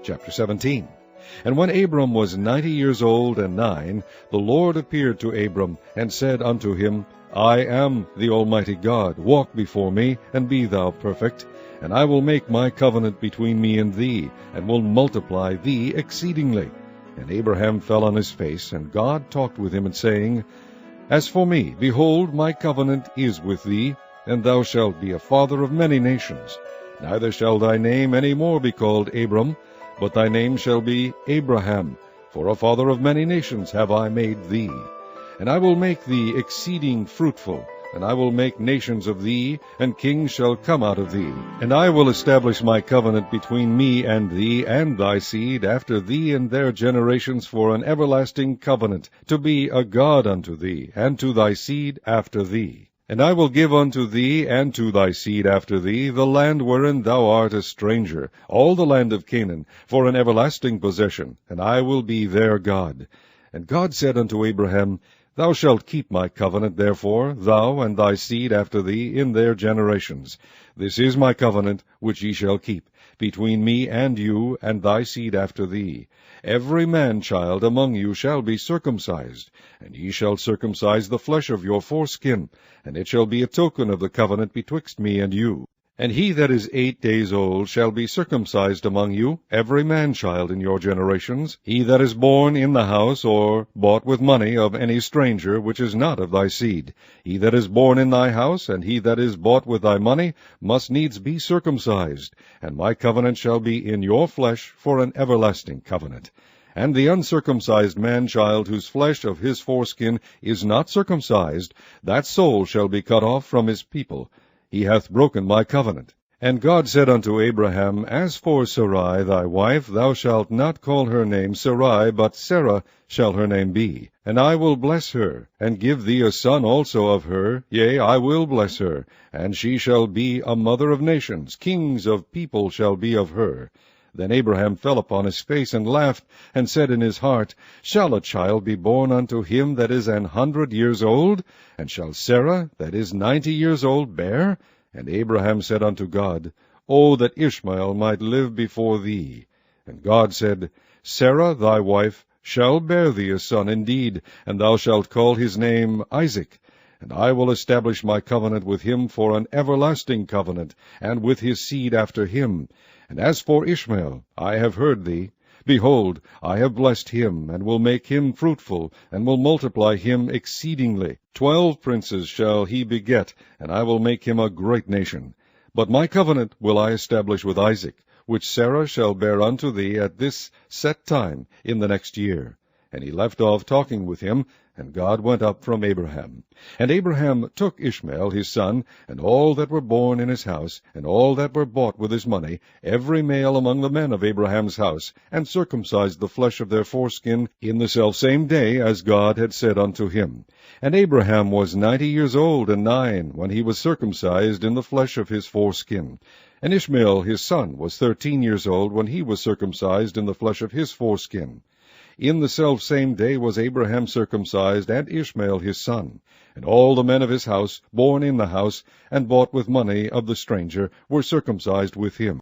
Chapter 17. And when Abram was 90 years old and 9, the Lord appeared to Abram, and said unto him, I am the Almighty God. Walk before me, and be thou perfect. And I will make my covenant between me and thee, and will multiply thee exceedingly. And Abraham fell on his face, and God talked with him, and saying, As for me, behold, my covenant is with thee, and thou shalt be a father of many nations. Neither shall thy name any more be called Abram, but thy name shall be Abraham, for a father of many nations have I made thee. And I will make thee exceeding fruitful, and I will make nations of thee, and kings shall come out of thee. And I will establish my covenant between me and thee, and thy seed after thee and their generations, for an everlasting covenant, to be a God unto thee, and to thy seed after thee. And I will give unto thee, and to thy seed after thee, the land wherein thou art a stranger, all the land of Canaan, for an everlasting possession, and I will be their God. And God said unto Abraham, Thou shalt keep my covenant, therefore, thou and thy seed after thee in their generations. This is my covenant which ye shall keep, between me and you and thy seed after thee. Every man-child among you shall be circumcised, and ye shall circumcise the flesh of your foreskin, and it shall be a token of the covenant betwixt me and you. And he that is 8 days old shall be circumcised among you, every man-child in your generations, he that is born in the house, or bought with money of any stranger, which is not of thy seed. He that is born in thy house, and he that is bought with thy money, must needs be circumcised. And my covenant shall be in your flesh for an everlasting covenant. And the uncircumcised man-child, whose flesh of his foreskin is not circumcised, that soul shall be cut off from his people. He hath broken my covenant. And God said unto Abraham, As for Sarai thy wife, thou shalt not call her name Sarai, but Sarah shall her name be. And I will bless her, and give thee a son also of her. Yea, I will bless her, and she shall be a mother of nations. Kings of people shall be of her. Then Abraham fell upon his face, and laughed, and said in his heart, Shall a child be born unto him that is 100 years old? And shall Sarah, that is 90 years old, bear? And Abraham said unto God, O that Ishmael might live before thee. And God said, Sarah thy wife shall bear thee a son indeed, and thou shalt call his name Isaac. And I will establish my covenant with him for an everlasting covenant, and with his seed after him. And as for Ishmael, I have heard thee. Behold, I have blessed him, and will make him fruitful, and will multiply him exceedingly. 12 princes shall he beget, and I will make him a great nation. But my covenant will I establish with Isaac, which Sarah shall bear unto thee at this set time in the next year. And he left off talking with him, and God went up from Abraham. And Abraham took Ishmael his son, and all that were born in his house, and all that were bought with his money, every male among the men of Abraham's house, and circumcised the flesh of their foreskin in the selfsame day, as God had said unto him. And Abraham was 90 years old and 9, when he was circumcised in the flesh of his foreskin. And Ishmael his son was 13 years old, when he was circumcised in the flesh of his foreskin. In the selfsame day was Abraham circumcised, and Ishmael his son. And all the men of his house, born in the house, and bought with money of the stranger, were circumcised with him.